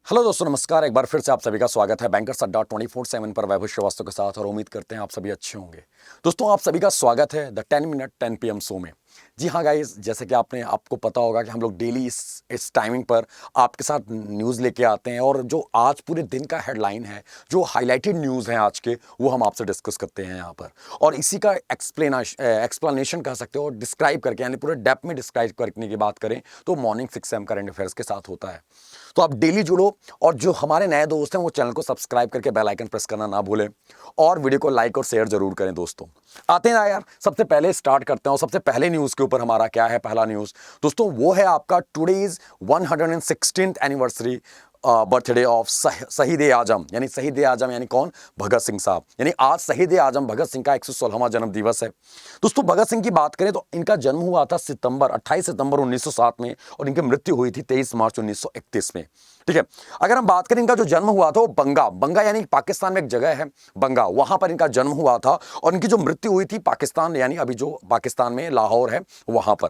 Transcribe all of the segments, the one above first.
Hello दोस्तों, नमस्कार। एक बार फिर से आप सभी का स्वागत है बैंकर्स अड्डा 24/7 पर वैभव श्रीवास्तव के साथ, और उम्मीद करते हैं आप सभी अच्छे होंगे। दोस्तों, आप सभी का स्वागत है द 10 मिनट 10 PM शो में। जी हाँ गाइस, जैसे कि आपको पता होगा कि हम लोग डेली इस टाइमिंग पर आपके साथ न्यूज़ लेके आते हैं, और जो आज पूरे दिन का हेडलाइन है, जो हाईलाइटेड न्यूज़ हैं आज के, वो हम आपसे डिस्कस करते हैं यहाँ पर। और इसी का एक्सप्लेनेशन कह सकते हो, डिस्क्राइब करके, यानी पूरे डेप्थ में डिस्क्राइब करने की बात करें तो मॉर्निंग 6 AM करंट अफेयर्स के साथ होता है। तो आप डेली जुड़ो, और जो हमारे नए दोस्त हैं वो चैनल को सब्सक्राइब करके बेल आइकन प्रेस करना ना भूलें, और वीडियो को लाइक और शेयर जरूर करें। दोस्तों आते हैं ना यार, सबसे पहले स्टार्ट करते हैं। और सबसे पहले न्यूज़ के ऊपर हमारा क्या है, पहला न्यूज़ दोस्तों वो है आपका today's 116th anniversary birthday of शहीद ए आजम। यानी शहीद ए आजम यानी कौन? भगत सिंह साहब। यानी आज शहीद ए आजम भगत सिंह का 116वां जन्म दिवस है। दोस्तों भगत सिंह की बात करें तो इनका जन्म हुआ था 28 सितंबर 1907 में, और इनकी मृत्यु हुई थी 23 मार्च 1931 में। ठीक है, अगर हम बात करें इनका जो जन्म हुआ था वो बंगा यानी पाकिस्तान में एक जगह है बंगा, वहां पर इनका जन्म हुआ था, और इनकी जो मृत्यु हुई थी पाकिस्तान, यानी अभी जो पाकिस्तान में लाहौर है वहां पर।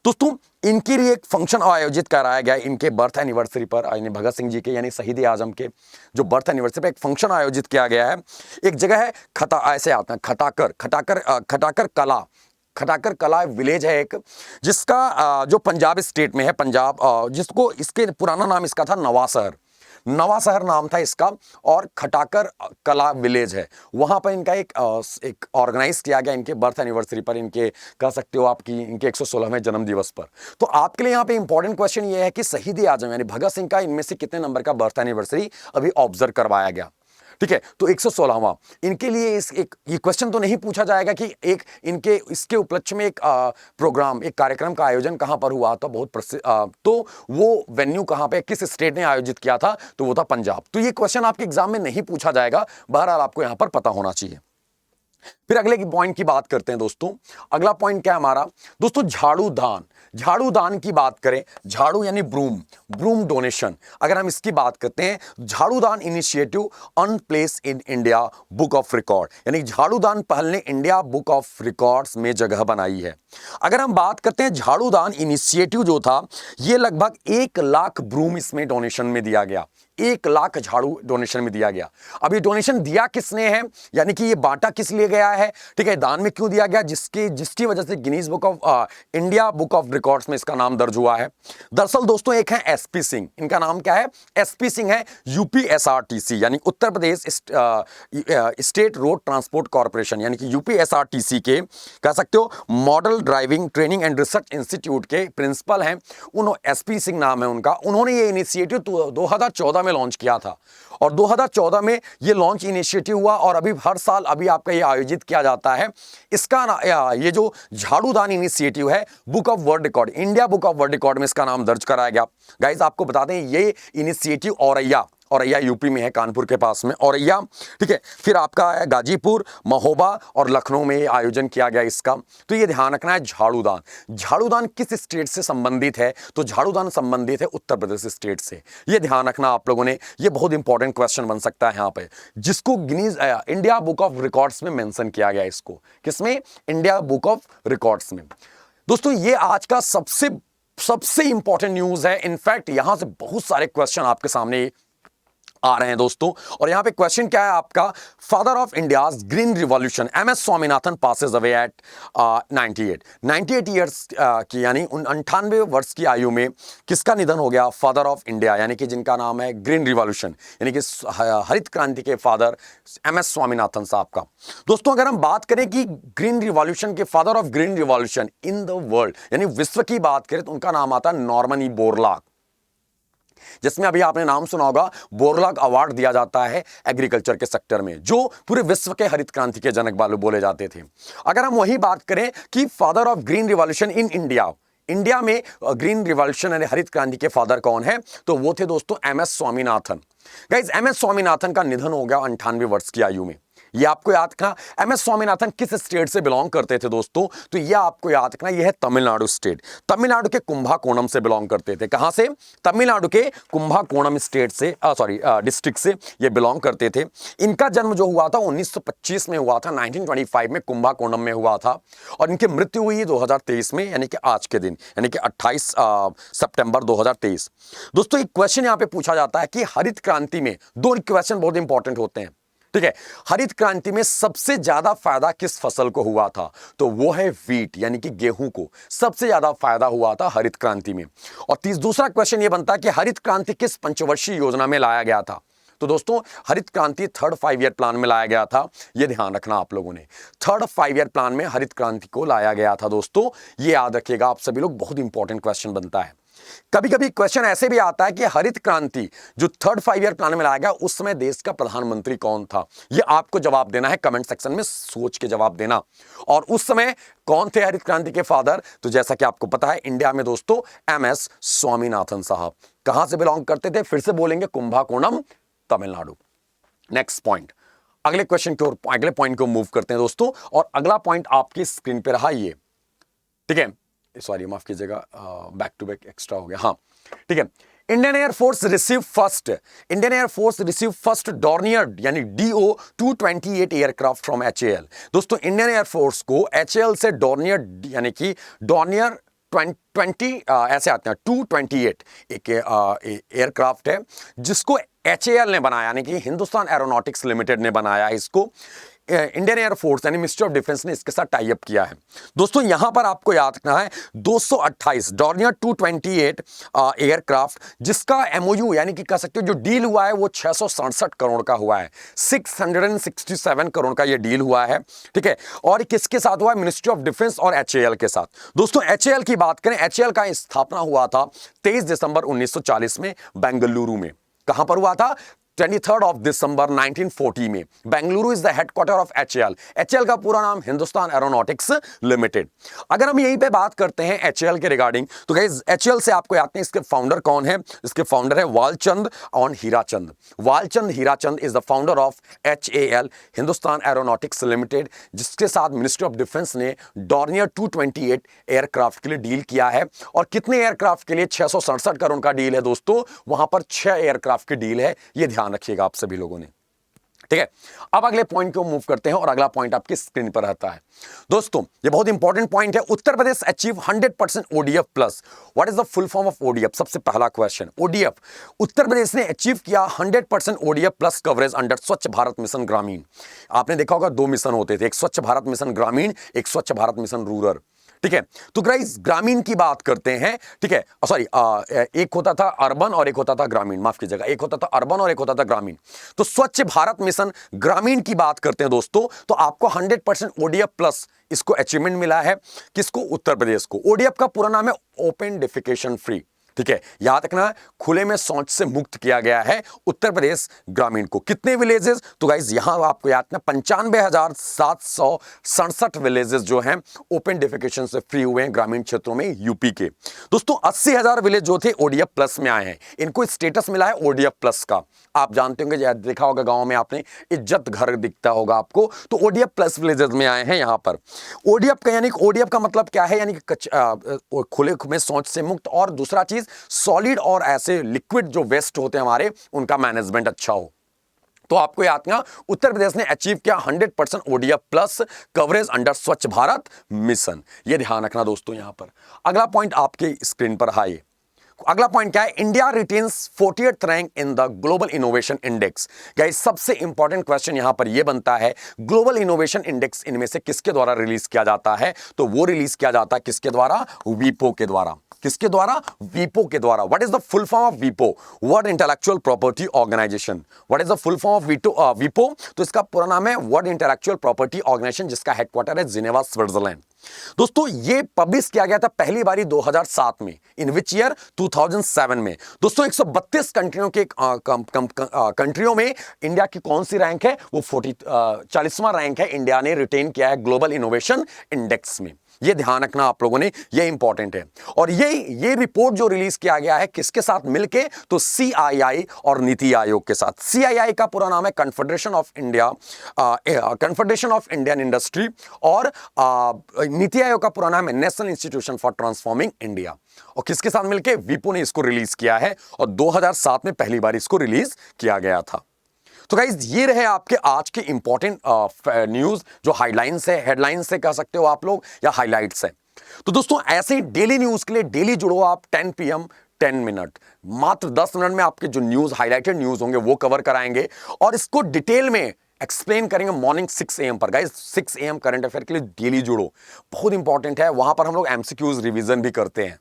दोस्तों इनके लिए एक फंक्शन आयोजित कराया गया इनके बर्थ एनिवर्सरी पर, यानी भगत सिंह जी के यानी शहीद ए आजम के जो बर्थ एनिवर्सरी पर एक फंक्शन आयोजित किया गया है। एक जगह है ऐसे आता है खटाकर कला विलेज है एक, जिसका जो पंजाब स्टेट में है, पंजाब, जिसको इसके पुराना नाम इसका था नवा शहर नाम था इसका, और खटाकर कला विलेज है। वहां पर इनका एक ऑर्गेनाइज किया गया इनके बर्थ एनिवर्सरी पर, इनके कह सकते हो आपकी इनके 116वें जन्म दिवस पर। तो आपके लिए यहाँ पे इंपॉर्टेंट क्वेश्चन ये है कि शहीद ए आजम यानी भगत सिंह का इनमें से कितने नंबर का बर्थ एनिवर्सरी अभी ऑब्जर्व करवाया गया? ठीक है, तो 116वां। इनके लिए ये क्वेश्चन तो नहीं पूछा जाएगा कि इसके उपलक्ष्य में एक कार्यक्रम का आयोजन कहां पर हुआ था, बहुत प्रसिद्ध, तो वो वेन्यू कहां पे, किस स्टेट ने आयोजित किया था? तो वो था पंजाब। तो ये क्वेश्चन आपके एग्जाम में नहीं पूछा जाएगा, बहरहाल आपको यहां पर पता होना चाहिए। फिर अगले की पॉइंट की बात करते हैं दोस्तों। अगला पॉइंट क्या है हमारा दोस्तों? झाड़ू दान की बात करें, झाड़ू यानी ब्रूम डोनेशन। अगर हम इसकी बात करते हैं, झाड़ू दान initiative earn place in India book of record, यानी झाड़ू दान पहल ने इंडिया बुक ऑफ रिकॉर्ड्स में जगह बनाई है। अगर हम बात करते हैं झाड़ू दान इनिशिएटिव जो था, ये लगभग 1 लाख ब्रूम इसमें डोनेशन में दिया गया। 1 लाख झाड़ू डोनेशन में दिया गया। अब ये डोनेशन दिया किसने है, यानी कि ये बांटा किस लिए गया है? ठीक है, दान में क्यों दिया गया? जिसकी वजह से Guinness book of India book of records में इसका नाम दर्ज हुआ है। दरअसल दोस्तों एक है एसपी सिंह, इनका नाम क्या है? एसपी सिंह है, यूपीएसआरटीसी यानी Uttar Pradesh state road transport corporation, यानी कि यूपीएसआरटीसी के कह सकते हो model driving training and research institute के प्रिंसिपल हैं। एसपी सिंह नाम है उनका। उन्होंने ये इनिशिएटिव 2014 में लॉन्च किया था, और 2014 में ये लॉन्च इनिशिएटिव हुआ, और अभी हर साल अभी आपका ये आयोजित किया जाता है। ये जो झाड़ू दान इनिशिएटिव है, book of world record, India book of world record में इसका नाम दर्ज कराया गया। गाइस आपको बता दें ये इनिशिएटिव औरैया यूपी में है, कानपुर के पास में औरैया। ठीक है, फिर आपका है गाजीपुर, महोबा और लखनऊ में ये आयोजन किया गया इसका। तो ये ध्यान रखना है, झाड़ू दान किस स्टेट से संबंधित है? तो झाड़ू दान संबंधित है उत्तर प्रदेश स्टेट से। ये ध्यान रखना आप लोगों ने, ये बहुत इंपॉर्टेंट क्वेश्चन बन सकता है यहाँ पे, जिसको इंडिया बुक ऑफ रिकॉर्ड्स में मेंशन किया गया। इसको किसमें? इंडिया बुक ऑफ रिकॉर्ड्स में। दोस्तों ये आज का सबसे इंपॉर्टेंट न्यूज है। इनफैक्ट यहां से बहुत सारे क्वेश्चन आपके सामने आ रहे हैं दोस्तों। और यहां पे क्वेश्चन क्या है आपका? Father of India's green revolution MS Swaminathan passes away at 98 years की, यानी 98 वर्ष की आयु में किसका निधन हो गया? फादर ऑफ इंडिया, यानी कि जिनका नाम है ग्रीन रिवॉल्यूशन, यानी कि हरित क्रांति के फादर MS स्वामीनाथन साहब का। दोस्तों अगर हम बात करें कि ग्रीन रिवॉल्यूशन के father of green revolution in the world, यानी विश्व की बात करें, तो उनका नाम आता है नॉर्मन ई बोरलॉग, जिसमें अभी आपने नाम सुना होगा, बोरलॉग अवार्ड दिया जाता है एग्रीकल्चर के सेक्टर में, जो पूरे विश्व के हरित क्रांति के जनक वाले बोले जाते थे। अगर हम वही बात करें कि father of green revolution in India में ग्रीन रिवॉल्यूशन यानी हरित क्रांति के फादर कौन है? तो वो थे दोस्तों MS Swaminathan. Guys MS Swaminathan का निधन हो गया 98 वर्ष की आयु में। ये आपको याद रखना। एमएस स्वामीनाथन किस स्टेट से बिलोंग करते थे दोस्तों? तो ये आपको याद रखना, ये है तमिलनाडु स्टेट। तमिलनाडु के कुंभाकोणम से बिलोंग करते थे। कहां से? तमिलनाडु के कुंभाकोणम स्टेट से, डिस्ट्रिक्ट से ये बिलोंग करते थे। इनका जन्म जो हुआ था 1925 में हुआ था, 1925 में कुंभाकोणम में हुआ था, और इनकी मृत्यु हुई 2023 में, यानी कि आज के दिन, यानी कि 28 सितंबर 2023। दोस्तों एक क्वेश्चन यहां पे पूछा जाता है कि हरित क्रांति में, दो क्वेश्चन बहुत इंपॉर्टेंट होते हैं, ठीक है। हरित क्रांति में सबसे ज्यादा फायदा किस फसल को हुआ था? तो वो है व्हीट, यानी कि गेहूं को सबसे ज्यादा फायदा हुआ था हरित क्रांति में। और दूसरा क्वेश्चन ये बनता है कि हरित क्रांति किस पंचवर्षीय योजना में लाया गया था? तो दोस्तों हरित क्रांति थर्ड 5 ईयर प्लान में लाया गया था। ये ध्यान रखना आप लोगों ने, थर्ड 5 ईयर प्लान में हरित क्रांति को लाया गया था दोस्तों, ये याद रखिएगा आप सभी लोग, बहुत इंपॉर्टेंट क्वेश्चन बनता है। कभी कभी क्वेश्चन ऐसे भी आता है कि हरित क्रांति जो थर्ड 5 ईयर प्लान में लाया गया, उस समय देश का प्रधानमंत्री कौन था? ये आपको जवाब देना है, कमेंट सेक्शन में सोच के जवाब देना। और उस समय कौन थे हरित क्रांति के फादर? तो जैसा कि आपको पता है इंडिया में दोस्तों एमएस स्वामीनाथन साहब। कहां से बिलोंग करते थे? फिर से बोलेंगे, कुंभाकोणम, तमिलनाडु। नेक्स्ट पॉइंट, अगले क्वेश्चन की ओर, अगले पॉइंट को मूव करते हैं दोस्तों। और अगला पॉइंट आपकी स्क्रीन पे रहा ये, ठीक है, सॉरी माफ कीजिएगा, बैक टू बैक एक्स्ट्रा हो गया, हाँ ठीक है। Indian air force receive first Dornier यानी DO-228 एयरक्राफ्ट फ्रॉम HAL। दोस्तों इंडियन एयरफोर्स को HAL से डॉर्नियर यानी कि डॉर्नियर 20 ऐसे आते हैं 228 एक एयरक्राफ्ट है जिसको HAL ने बनाया, यानी कि हिंदुस्तान एरोनॉटिक्स लिमिटेड ने बनाया है इसको। इंडियन एयरफोर्स यानी मिनिस्ट्री ऑफ डिफेंस ने इसके साथ टाई अप किया है। दोस्तों यहां पर आपको याद रखना है 228 डॉर्नियर 228 एयरक्राफ्ट, जिसका MOU यानी कि कह सकते हो जो डील हुआ है वो 667 करोड़ का हुआ है, 667 करोड़ का ये डील हुआ है, ठीक है। और किसके साथ हुआ है? मिनिस्ट्री ऑफ डिफेंस और HAL के साथ। दोस्तों HAL की बात करें, HAL का स्थापना हुआ था 23 दिसंबर 1940 में बेंगलुरु में। कहां पर हुआ था? 23 ऑफ दिसंबर 1940 में। Bengaluru is the headquarter of HAL। HAL का पूरा नाम हिंदुस्तान एरोनॉटिक्स लिमिटेड। अगर हम यहीं पे बात करते हैं HAL के रिगार्डिंग, तो गाइस HAL से आपको याद है इसके फाउंडर कौन है? इसके फाउंडर है वालचंद और Hirachand. Walchand Hirachand is the founder of HAL, Hindustan aeronautics limited, जिसके साथ मिनिस्ट्री ऑफ डिफेंस ने डॉर्नियर 228 एयरक्राफ्ट के लिए डील किया है। और कितने एयरक्राफ्ट के लिए? 667 करोड़ का डील है दोस्तों, वहां पर 6 एयरक्राफ्ट की डील है, ये ध्यान रखिएगा आप सभी लोगों ने, ठीक है। अब अगले पॉइंट को मूव करते हैं और अगला पॉइंट आपकी स्क्रीन पर रहता है। दोस्तों ये बहुत इंपॉर्टेंट पॉइंट है, Uttar Pradesh achieve 100% ODF plus. What is the full form of ODF? सबसे पहला क्वेश्चन, ODF उत्तर प्रदेश ने अचीव किया 100% ODF प्लस कवरेज अंडर स्वच्छ भारत मिशन ग्रामीण। आपने देखा होगा 2 मिशन होते थे, एक स्वच्छ भारत मिशन ग्रामीण, एक स्वच्छ भारत मिशन रूरल, ठीक है। तो गाइस ग्रामीण की बात करते हैं, ठीक है, सॉरी एक होता था अर्बन और एक होता था ग्रामीण, माफ कीजिएगा, एक होता था अर्बन और एक होता था ग्रामीण। तो स्वच्छ भारत मिशन ग्रामीण की बात करते हैं दोस्तों, तो आपको 100% ODF प्लस इसको अचीवमेंट मिला है। किसको? उत्तर प्रदेश को। ODF का पूरा नाम है ओपन डिफिकेशन फ्री, ठीक है, याद रखना, खुले में शौच से मुक्त किया गया है उत्तर प्रदेश ग्रामीण को। कितने विलेजेस? तो गाइस यहां आपको याद रखना 95,767 विलेजेस जो हैं ओपन डिफिकेशन से फ्री हुए हैं ग्रामीण क्षेत्रों में यूपी के। दोस्तों 80,000 विलेज जो थे ODF प्लस में आए हैं, इनको स्टेटस मिला है ODF प्लस का। आप जानते होंगे, देखा होगा गांव में आपने इज्जत घर दिखता होगा आपको, तो ODF प्लस विलेजेस में आए हैं यहां पर। ODF का यानी ODF का मतलब क्या है? यानी कि खुले में शौच से मुक्त, और दूसरा चीज सॉलिड और ऐसे लिक्विड जो वेस्ट होते हैं हमारे, उनका मैनेजमेंट अच्छा हो। तो आपको याद रखना उत्तर प्रदेश ने अचीव किया 100% ODF प्लस कवरेज अंडर स्वच्छ भारत मिशन, ये ध्यान रखना दोस्तों। यहां पर अगला पॉइंट आपके स्क्रीन पर है, अगला पॉइंट क्या है? India retains 48th rank in the global innovation index. Guys सबसे इंपॉर्टेंट क्वेश्चन यहां पर यह बनता है, ग्लोबल इनोवेशन इंडेक्स इनमें से किसके द्वारा रिलीज किया जाता है? तो वो रिलीज किया जाता है किसके द्वारा? वीपो के द्वारा। किसके द्वारा? वीपो के द्वारा। What is the full form of वीपो? World intellectual property organisation. What is the full form of वीपो? तो इसका पूरा नाम है वर्ल्ड इंटेलेक्चुअल प्रॉपर्टी ऑर्गेनाइजेशन, जिसका हेडक्वार्टर है जिनेवा, स्विट्जरलैंड। दोस्तों ये पब्लिश किया गया था पहली बारी 2007 में, इन विच ईयर? 2007 में। दोस्तों 132 कंट्रियों के कंट्रियों में इंडिया की कौन सी रैंक है? वो 40वां रैंक है, इंडिया ने रिटेन किया है ग्लोबल इनोवेशन इंडेक्स में। ये ध्यान रखना आप लोगों ने, ये इंपॉर्टेंट है। और ये रिपोर्ट जो रिलीज किया गया है किसके साथ मिलके, तो CII और नीति आयोग के साथ। CII का पूरा नाम है कन्फेडरेशन ऑफ इंडियन इंडस्ट्री, और नीति आयोग का पूरा नाम है national institution for transforming India. और किसके साथ मिलके, विपो ने इसको रिलीज किया है, और 2007 में पहली बार इसको रिलीज किया गया था। तो गाइज ये रहे आपके आज के इंपॉर्टेंट न्यूज, जो हाइलाइंस है, हेडलाइंस से कह सकते हो आप लोग, या हाइलाइट्स है। तो दोस्तों ऐसे ही डेली न्यूज के लिए डेली जुड़ो आप 10 PM 10 मिनट, मात्र 10 मिनट में आपके जो न्यूज, हाईलाइटेड न्यूज होंगे वो कवर कराएंगे, और इसको डिटेल में एक्सप्लेन करेंगे मॉर्निंग 6 AM पर। गाइज 6 AM करंट अफेयर के लिए डेली जुड़ो, बहुत इंपॉर्टेंट है। वहां पर हम लोग MCQs रिवीजन भी करते हैं।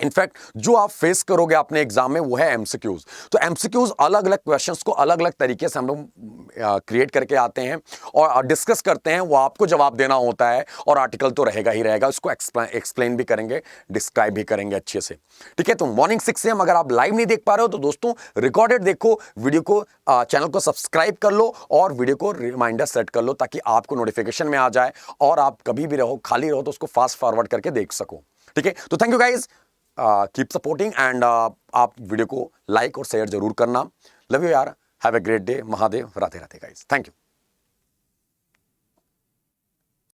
इनफैक्ट जो आप फेस करोगे अपने एग्जाम में वो है एमसीक्यूज। तो एमसीक्यूज अलग अलग क्वेश्चंस को अलग अलग तरीके से हम लोग क्रिएट करके आते हैं और डिस्कस करते हैं, वो आपको जवाब देना होता है, और आर्टिकल तो रहेगा ही रहेगा, उसको एक्सप्लेन भी करेंगे, डिस्क्राइब भी करेंगे अच्छे से। ठीक है, तो मॉर्निंग 6 AM अगर आप लाइव नहीं देख पा रहे हो तो दोस्तों रिकॉर्डेड देखो, वीडियो को चैनल को सब्सक्राइब कर लो और वीडियो को रिमाइंडर सेट कर लो, ताकि आपको नोटिफिकेशन में आ जाए और आप कभी भी रहो खाली रहो तो उसको फास्ट फॉरवर्ड करके देख सको। ठीक है, तो thank you guys, keep supporting and आप वीडियो को लाइक और शेयर जरूर करना। लव यू यार, have a great day, Mahadev, Radhe Radhe guys, thank you.